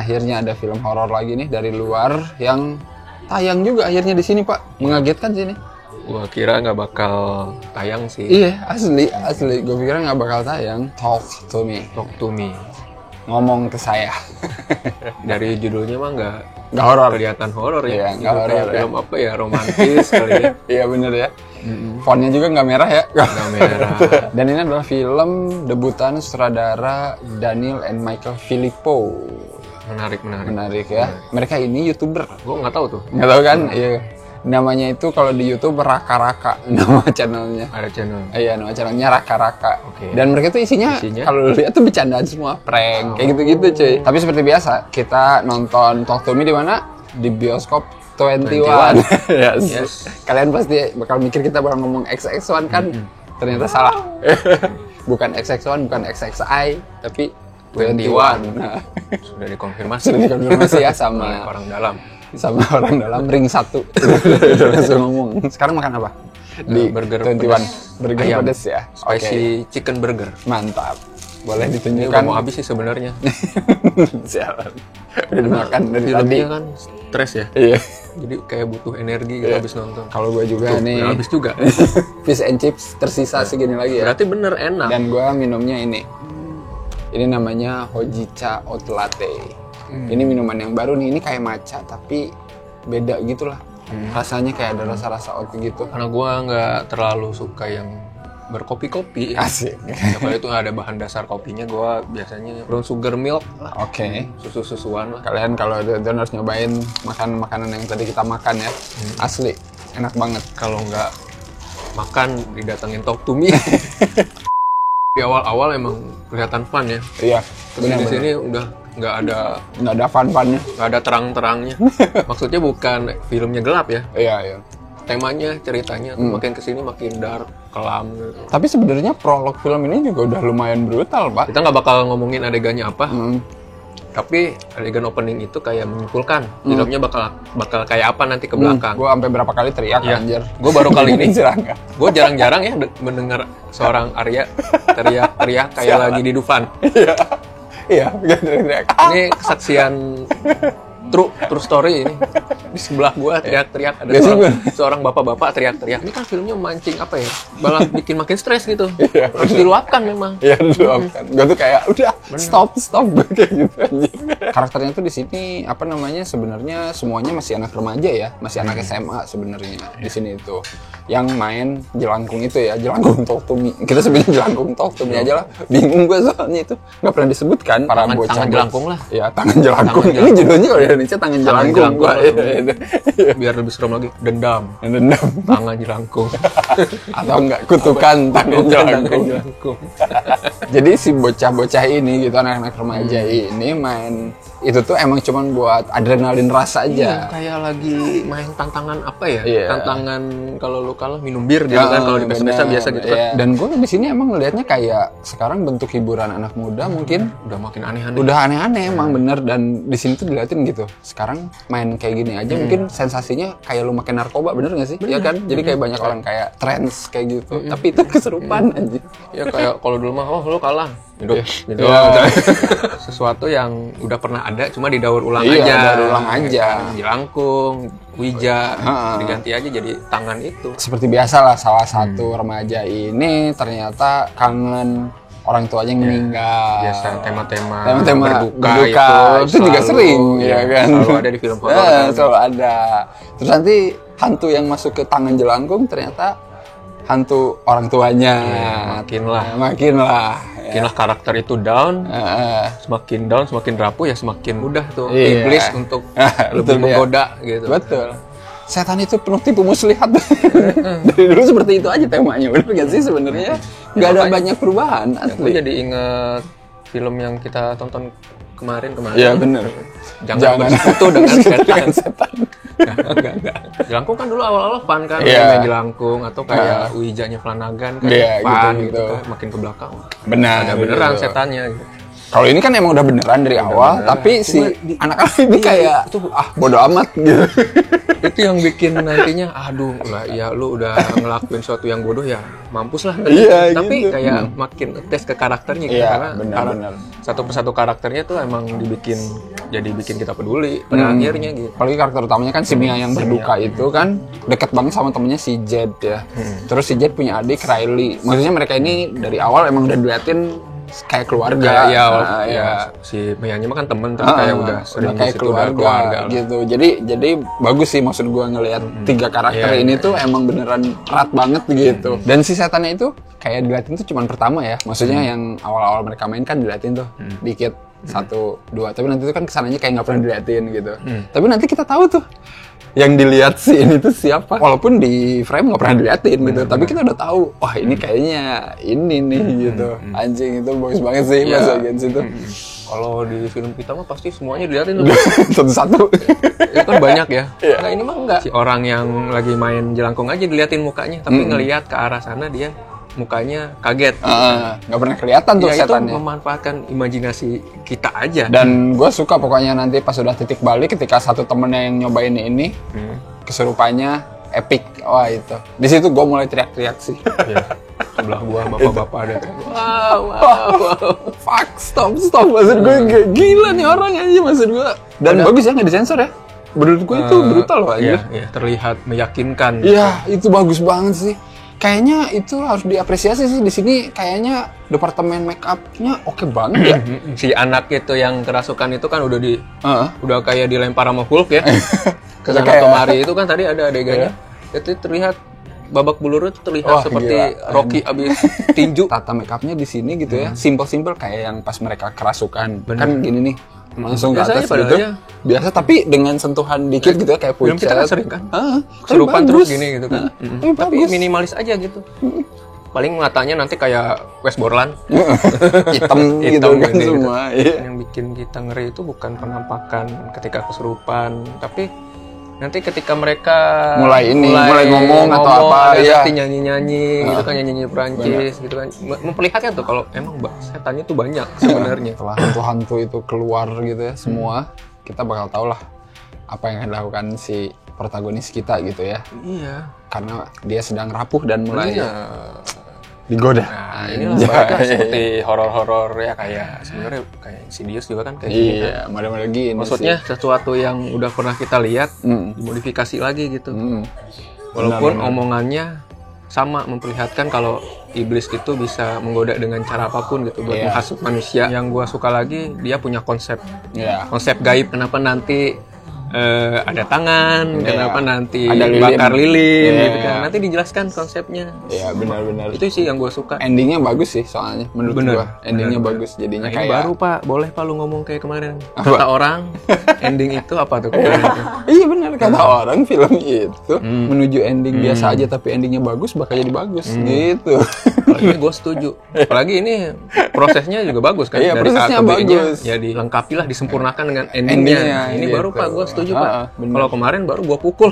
akhirnya ada film horor lagi nih dari luar yang tayang juga akhirnya di sini, Pak. Mengagetkan sini. Gua kira nggak bakal tayang sih. Iya, asli. Gue pikir nggak bakal tayang. Talk to me. Talk to me. Ngomong ke saya. Dari judulnya mah nggak horor. Kelihatan horor ya. Iya, nggak horor kayak ya. film apa ya, romantis kali ya. Iya bener ya. Fontnya juga nggak merah ya. Nggak merah. Dan ini adalah film debutan sutradara Daniel and Michael Filippo. Menarik ya. Mereka ini YouTuber. Gua nggak tahu tuh. Nggak tahu kan? Iya. Namanya itu kalau di YouTube Raka-Raka nama channelnya. Ada channel. Iya, nama channelnya Raka-Raka. Oke. Dan mereka tuh isinya? Kalau lihat tuh bercandaan semua, prank, kayak gitu-gitu cuy. Tapi seperti biasa, kita nonton Talk to Me di mana? Di bioskop 21. Yes. Kalian pasti bakal mikir kita bakal ngomong XX1 kan? Ternyata salah. Bukan XX1, bukan XXI, tapi 21. Nah. Sudah dikonfirmasi Ya sama orang dalam. Orang dalam ring 1. Langsung ngomong. Sekarang makan apa? Di burger 21. Burger ayam. pedas ya. Spicy chicken burger. Mantap. Boleh Ini ditunjukkan. udah mau habis sih sebenarnya. Sialan. Udah dimakan dari tadi. Filmnya kan stres ya. Iya. Jadi kayak butuh energi gitu habis nonton. Kalau gue juga nih. Udah habis juga. Fish and chips tersisa segini lagi ya. Berarti bener enak. Dan gue minumnya ini. Ini namanya Hojicha Oat Latte. Ini minuman yang baru nih. Ini kayak matcha tapi beda gitu lah. Rasanya kayak ada rasa-rasa oat gitu. Karena gue nggak terlalu suka yang berkopi-kopi. Asik. Kalau itu ada bahan dasar kopinya, gue biasanya brown sugar milk lah. Oke. Susu-susuan lah. Kalian kalau ada harus nyobain makanan yang tadi kita makan ya. Asli, enak banget. Kalau nggak makan didatengin Talk to Me. Di awal-awal emang kelihatan fun ya. Iya. Terus di sini udah nggak ada fun-funnya. Nggak ada terang-terangnya. Maksudnya bukan filmnya gelap ya. Iya. Temanya, ceritanya makin kesini makin dark, kelam gitu. Tapi sebenarnya prolog film ini juga udah lumayan brutal, Pak. Kita nggak bakal ngomongin adegannya apa. Tapi adegan opening itu kayak menyimpulkan filmnya bakal kayak apa nanti ke belakang. Gue sampai berapa kali teriak anjir. Gue baru kali ini Serangga. gue jarang-jarang ya mendengar seorang Arya teriak-teriak kayak lagi di Dufan. Iya, teriak. Ini kesaksian true story ini. Di sebelah gua teriak-teriak ada seorang bapak-bapak teriak-teriak. Ini kan filmnya memancing apa ya? Malah bikin makin stres gitu. Harus diluapkan memang. Iya, diluapkan. Gua tuh kayak udah stop gue kayak gitu anjir. Karakternya tuh di sini apa namanya sebenarnya semuanya masih anak remaja ya, masih anak SMA sebenarnya di sini itu. Yang main jelangkung itu ya, jelangkung Talk to Me. Kita sebenarnya jelangkung Talk to Me aja lah. Bingung gua soalnya itu nggak pernah disebutkan para bocah. Tangan jelangkung lah. Ya, tangan jelangkung. Ini judulnya kalau di Indonesia tangan jelangkung. Biar lebih serem lagi, dendam. Tangan jelangkung. Atau enggak kutukan tangan jelangkung. Jadi si bocah-bocah ini gitu, anak-anak remaja ini main itu tuh emang cuman buat adrenalin rasa aja. Kayak lagi main tantangan apa ya? Iya. Tantangan kalau lu kalah minum bir gitu kan, kalau di pesta biasa gitu kan. Iya. Dan gue di sini emang ngelihatnya kayak sekarang bentuk hiburan anak muda mungkin udah makin aneh-aneh. Udah aneh-aneh emang bener, dan di sini tuh diliatin gitu. Sekarang main kayak gini aja mungkin sensasinya kayak lu makan narkoba, bener gak sih? Iya kan? Jadi kayak banyak orang kayak trends kayak gitu. Tapi itu keserupan aja. Ya kayak kalau dulu mah lu kalah. Gitu. Sesuatu yang udah pernah ada cuma didaur ulang aja. Daur ulang aja. Jelangkung, Wija, diganti aja jadi tangan itu. Seperti biasa lah, salah satu remaja ini ternyata kangen orang tuanya yang meninggal. Biasa tema-tema berduka itu selalu, juga sering ya kan. Selalu ada di film horor. Selalu ada. Terus nanti hantu yang masuk ke tangan jelangkung ternyata hantu orang tuanya. Makin lah karakter itu down. Semakin down, semakin rapuh ya semakin mudah tuh iblis untuk lebih menggoda gitu. Betul. Setan itu penuh tipu muslihat. Dari dulu seperti itu aja temanya, bener gak sih sebenarnya? Gak ada banyak perubahan asli. Aku jadi inget film yang kita tonton kemarin. Iya bener. Jangan bersekutu dengan setan. Enggak. Jelangkung kan dulu awal-awal fun kan, main jelangkung atau kayak Wijanya Flanagan kan, fun gitu kan, makin ke belakang. Benar. Ada beneran setannya gitu. Kalau ini kan emang udah beneran dari awal, tapi si anak-anak ini kayak bodo amat gitu. Itu yang bikin nantinya, aduh lah ya lu udah ngelakuin sesuatu yang bodoh ya mampus lah. Iya, tapi gitu. kayak makin tes ke karakternya gitu, karena benar. satu persatu karakternya tuh emang bikin kita peduli pada akhirnya gitu. Apalagi karakter utamanya kan si Mia yang berduka itu kan deket banget sama temennya si Jed ya. Terus si Jed punya adik Riley. Maksudnya mereka ini dari awal emang udah diliatin kayak keluarga. Ya, si Mianya mah kan temen, terus kayak udah sering kayak keluarga gitu. Jadi bagus sih maksud gua ngelihat tiga karakter ini tuh emang beneran erat banget gitu. Dan si setannya itu kayak diliatin tuh cuman pertama ya. Maksudnya yang awal-awal mereka main kan diliatin tuh dikit 1, 2. Tapi nanti tuh kan kesananya kayak nggak pernah diliatin gitu. Tapi nanti kita tahu tuh yang dilihat sih ini tuh siapa, walaupun di frame nggak pernah diliatin gitu, tapi kita udah tahu, wah ini kayaknya ini nih gitu. Anjing, itu bagus banget sih Mas Agen situ. Kalau di film kita mah pasti semuanya diliatin tuh satu-satu. Itu kan banyak ya. Nah ini mah enggak, si orang yang lagi main jelangkung aja diliatin mukanya, tapi ngelihat ke arah sana dia mukanya kaget. Nggak pernah kelihatan tuh setannya. Itu memanfaatkan imajinasi kita aja. Dan gue suka pokoknya nanti pas udah titik balik ketika satu temennya yang nyobain ini kesurupannya epic. Wah itu. Di situ gue mulai teriak-teriak sih. Sebelah gua bapak-bapak ada. Wow. Fuck, stop. Maksud gue gila nih orang aja maksud gue. Dan bagus ya nggak disensor ya. Menurut gue itu brutal loh aja. Iya, terlihat meyakinkan. Iya, itu bagus banget sih. Kayaknya itu harus diapresiasi sih di sini. Kayaknya departemen make up-nya oke banget ya. Si anak itu yang kerasukan itu kan udah kayak dilempar sama Hulk ya. Ke sana kemari itu kan tadi ada adegannya. Itu terlihat babak belur itu terlihat seperti gila. Rocky abis tinju. Tata make up-nya di sini gitu ya. Simple kayak yang pas mereka kerasukan. Bener. Kan gini nih. Langsung ke atas gitu. Biasa tapi dengan sentuhan dikit gitu ya kayak pucat. Kita kan sering kan? Kesurupan terus gini gitu kan. Tapi minimalis aja gitu. Paling matanya nanti kayak West Borland. hitam gitu kan gitu. Semua. Yang bikin kita ngeri itu bukan penampakan ketika kesurupan, tapi nanti ketika mereka mulai ngomong atau apa ya, nyanyi gitu kan, nyanyi Perancis gitu kan, memperlihatkan tuh kalau emang setannya tuh banyak sebenarnya. Setelah hantu-hantu itu keluar gitu ya semua, kita bakal tahu lah apa yang akan dilakukan si protagonis kita gitu ya. Iya. Karena dia sedang rapuh dan mulai digoda. Nah, ini lah seperti horor-horor ya, kayak sebenarnya kayak Insidious juga kan kayak gini. Iya, model-model gini. Maksudnya sesuatu yang udah pernah kita lihat dimodifikasi lagi gitu. Walaupun omongannya sama, memperlihatkan kalau iblis itu bisa menggoda dengan cara apapun gitu buat menghasut manusia. Yang gua suka lagi, dia punya konsep. Konsep gaib, kenapa nanti ada tangan, kenapa nanti ada bakar lilin gitu kan. Nanti dijelaskan konsepnya. Iya, benar-benar. Itu sih yang gue suka. Endingnya bagus sih soalnya menurut gue. Endingnya bagus. Jadinya nah, kayak ini baru Pak, boleh Pak lu ngomong kayak kemarin. Kata orang ending itu apa tuh kemarin? Iya benar, kata orang film itu menuju ending biasa aja tapi endingnya bagus bakal jadi bagus gitu. Apalagi gue setuju. Apalagi ini prosesnya juga bagus kan. Iya, dari prosesnya bagus. Ya dilengkapi lah, disempurnakan dengan endingnya. Ini gitu. Baru Pak, gue setuju Pak. Kalau kemarin baru gue pukul.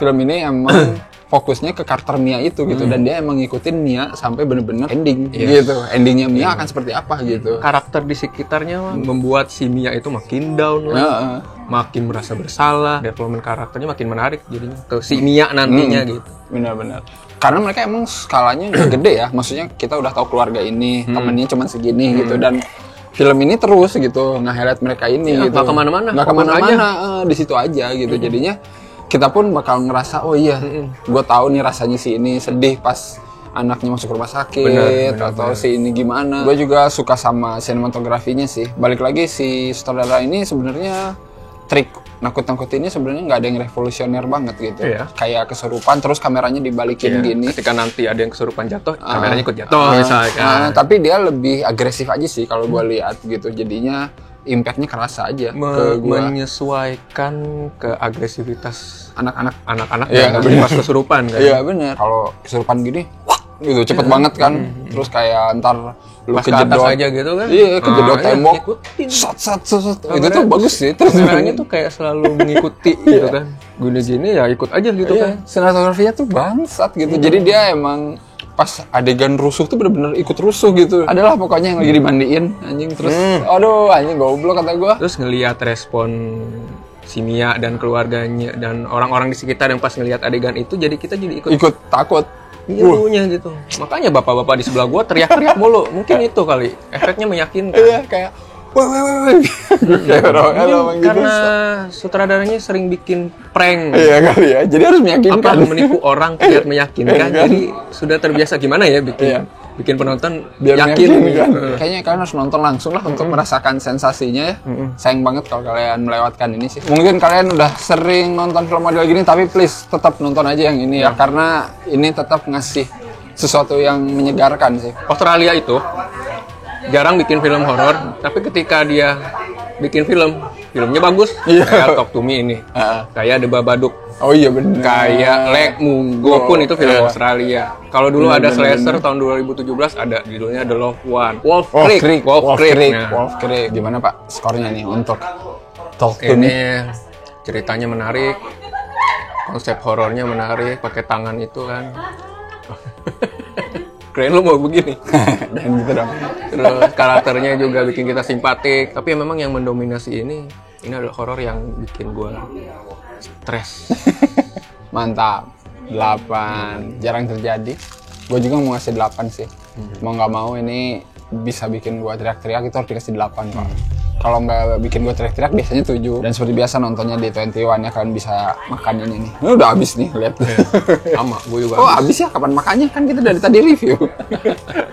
Film ini emang fokusnya ke karakter Mia itu gitu, dan dia emang ngikutin Mia sampai bener-bener ending gitu. Endingnya Mia akan seperti apa gitu. Karakter di sekitarnya membuat si Mia itu makin down lah, makin merasa bersalah. Development karakternya makin menarik jadinya ke si Mia nantinya gitu. Benar-benar. Karena mereka emang skalanya udah gede ya. Maksudnya kita udah tahu keluarga ini, temennya cuma segini gitu, dan film ini terus gitu nge-highlight mereka ini gitu. Nggak kemana-mana. Nggak kemana-mana, di situ aja gitu. Jadinya kita pun bakal ngerasa, oh iya, gue tahu nih rasanya si ini sedih pas anaknya masuk rumah sakit, atau si ini gimana. Gue juga suka sama sinematografinya sih. Balik lagi si sutradara ini sebenarnya trik nakut-nakutinnya sebenarnya nggak ada yang revolusioner banget gitu. Kayak kesurupan terus kameranya dibalikin gini. Ketika nanti ada yang kesurupan jatuh, kameranya ikut jatuh misalnya. Tapi dia lebih agresif aja sih kalau gue lihat gitu. Jadinya impact-nya kerasa aja ke gua. Menyesuaikan ke agresivitas anak-anak yang pas kesurupan kan. Iya benar. Kalau kesurupan gini, gitu cepet banget kan. Terus kayak ntar lu pas kejedot aja gitu kan. Iya, kejedot tembok. Sat. Itu tuh bagus sih. Terus kameranya tuh kayak selalu mengikuti gitu kan. Gini-gini ya ikut aja gitu kan. Sinematografinya tuh bangsat gitu. Jadi dia emang pas adegan rusuh tuh bener-bener ikut rusuh gitu. Adalah pokoknya yang lagi dimandiin anjing terus aduh anjing goblok kata gua. Terus ngelihat respon si Mia dan keluarganya dan orang-orang di sekitar yang pas ngelihat adegan itu, jadi kita jadi ikut takut. Iya gitu. Makanya bapak-bapak di sebelah gua teriak-teriak mulu. Mungkin itu kali efeknya meyakinkan. Iya kayak wah. Karena sutradaranya sering bikin prank. Iya kali ya. Jadi harus meyakinkan. Menipu orang biar meyakinkan. Jadi sudah terbiasa gimana ya bikin penonton biar yakin. Kan? Kayaknya kalian harus nonton langsung lah untuk merasakan sensasinya ya. Sayang banget kalau kalian melewatkan ini sih. Mungkin kalian udah sering nonton film model gini, tapi please tetap nonton aja yang ini ya. Karena ini tetap ngasih sesuatu yang menyegarkan sih. Australia itu jarang bikin film horor, tapi ketika dia bikin filmnya bagus. Kayak Talk to Me ini, kayak The Babadook. Oh iya benar. Kayak Lek Mungo pun itu film Australia. Kalau dulu ada Slasher tahun 2017 ada judulnya The Loved One. Wolf Creek. Wolf Creek. Gimana Pak skornya nih untuk Talk to Me? Ini ceritanya menarik, konsep horornya menarik, pakai tangan itu kan. Keren lu mau begini. Dan gitu dong. Terus karakternya juga bikin kita simpatik. Tapi memang yang mendominasi ini adalah horor yang bikin gue stres. Mantap. 8. Jarang terjadi. Gue juga mau ngasih 8 sih. Mau nggak mau ini bisa bikin gue teriak-teriak, itu harus dikasih 8 Pak. Kalau nggak bikin gue teriak-teriak biasanya 7. Dan seperti biasa nontonnya di 21 ya, kalian bisa makan ini nih. Ini udah habis nih, lihat. Sama, gue juga habis ya? Kapan makannya? Kan kita dari tadi review.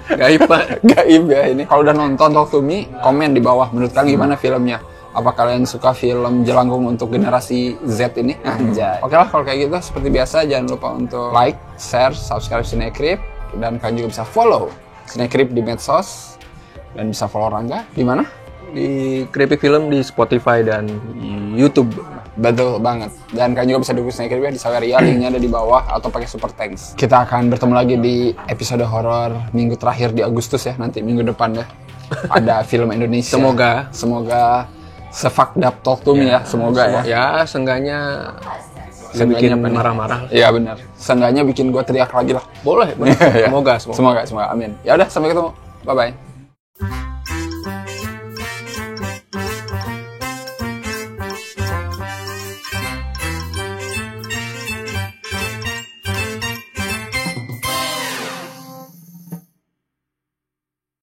Gaib Pak. Gaib ya ini. Kalau udah nonton Talk to Me, komen di bawah. Menurut kalian gimana filmnya? Apa kalian suka film Jelangkung untuk generasi Z ini? Anjay. Oke lah, kalau kayak gitu seperti biasa jangan lupa untuk like, share, subscribe Cinecrip, dan kalian juga bisa follow Cinecrip di medsos dan bisa follow Rangga di mana? Di Creepy Film di Spotify dan YouTube. Betul banget. Dan kalian juga bisa dukung Cinecrip ya di Saweria, linknya ada di bawah atau pakai super thanks. Kita akan bertemu lagi di episode horor minggu terakhir di Agustus ya, nanti minggu depan ya. Ada film Indonesia. Semoga se-fucked up Talk to Me ya, semoga ya. Ya, seenggaknya bikin marah-marah. Iya benar. Seenggaknya bikin gua teriak lagi lah. Boleh. Semoga. Amin. Ya udah, sampai ketemu. Bye bye.